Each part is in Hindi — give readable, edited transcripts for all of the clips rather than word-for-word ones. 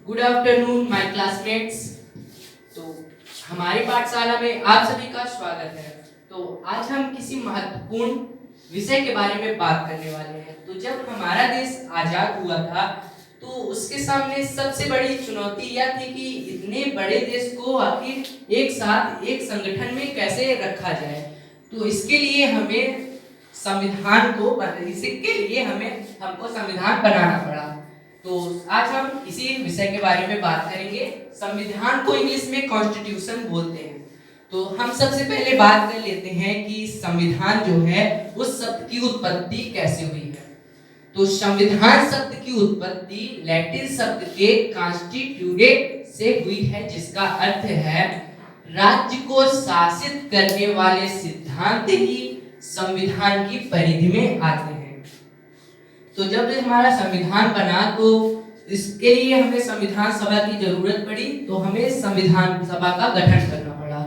Good afternoon my classmates. तो हमारी पाठशाला में आप सभी का स्वागत है। तो आज हम किसी महत्वपूर्ण विषय के बारे में बात करने वाले हैं। तो जब हमारा देश आजाद हुआ था तो उसके सामने सबसे बड़ी चुनौती यह थी कि इतने बड़े देश को आखिर एक साथ एक संगठन में कैसे रखा जाए। तो इसके लिए हमको संविधान बनाना पड़ा। तो आज हम इसी विषय के बारे में बात करेंगे। संविधान को इंग्लिश में कॉन्स्टिट्यूशन बोलते हैं। तो हम सबसे पहले बात कर लेते हैं कि संविधान जो है उस शब्द की उत्पत्ति कैसे हुई है। तो संविधान शब्द की उत्पत्ति लैटिन शब्द के कॉन्स्टिट्यूरे से हुई है, जिसका अर्थ है राज्य को शासित करने वाले सिद्धांत ही संविधान की परिधि में आते हैं। तो जब हमारा संविधान बना तो इसके लिए हमें संविधान सभा की जरूरत पड़ी, तो हमें संविधान सभा का गठन करना पड़ा।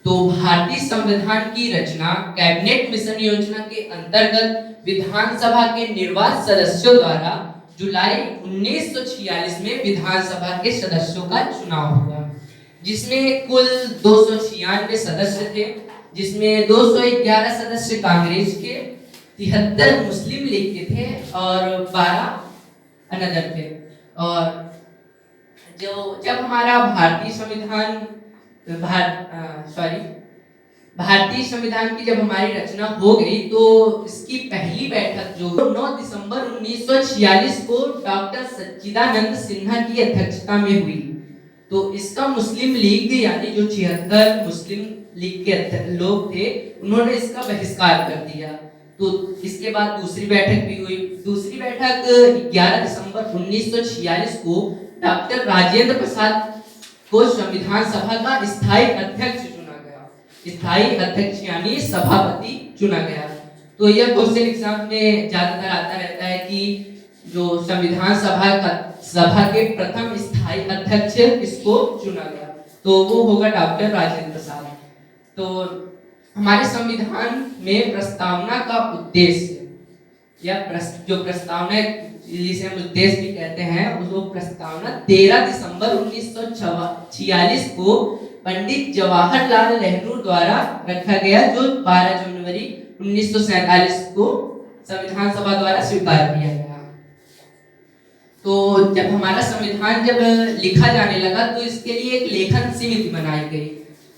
तो भारतीय संविधान की रचना कैबिनेट मिशन योजना के अंतर्गत विधानसभा के निर्वाचित सदस्यों द्वारा जुलाई 1946 में विधानसभा के सदस्यों का चुनाव हुआ, जिसमें कुल 296 सदस्य थे, जिसमें 211 सदस्य कांग्रेस के, 73 मुस्लिम लीग के थे और 12 अनदर थे। और जब हमारा भारतीय संविधान की जब हमारी रचना हो गई तो इसकी पहली बैठक जो 9 दिसंबर 1946 को डॉक्टर सच्चिदानंद सिन्हा की अध्यक्षता में हुई। तो इसका मुस्लिम लीग यानी जो 76 मुस्लिम लीग के लोग थे, उन्होंने इसका बहिष्कार कर दिया। तो इसके बाद दूसरी बैठक भी हुई। दूसरी बैठक 11 दिसंबर 1946 को डॉक्टर राजेंद्र प्रसाद को संविधान सभा का स्थायी अध्यक्ष चुना गया। स्थायी अध्यक्ष यानी सभापति चुना गया। तो यह क्वेश्चन एग्जाम में ज्यादातर आता रहता है कि जो संविधान सभा के प्रथम स्थायी अध्यक्ष किसको चुना गया, तो वो होगा डॉक्टर राजेंद्र प्रसाद। तो हमारे संविधान में प्रस्तावना का उद्देश्य या जो प्रस्तावना जिसे हम उद्देश्य भी कहते हैं, वो प्रस्तावना 13 दिसंबर 1946 को पंडित जवाहरलाल नेहरू द्वारा रखा गया, जो 12 जनवरी 1947 को संविधान सभा द्वारा स्वीकार किया गया। तो जब हमारा संविधान जब लिखा जाने लगा तो इसके लिए एक लेखन समिति बनाई गई।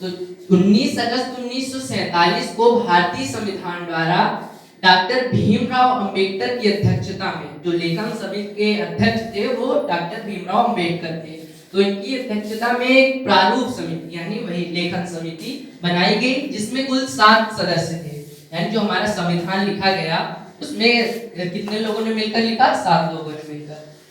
तो 19 अगस्त 1947 को भारतीय संविधान द्वारा डॉक्टर भीमराव अंबेडकर की अध्यक्षता में, जो लेखन समिति के अध्यक्ष थे वो डॉक्टर भीमराव अंबेडकर थे, तो इनकी अध्यक्षता में एक प्रारूप समिति यानी वही लेखन समिति बनाई गई, जिसमें कुल 7 सदस्य थे। यानी जो हमारा संविधान लिखा गया उसमें कितने लोगों ने मिलकर लिखा? 7 लोगों ने मिलकर।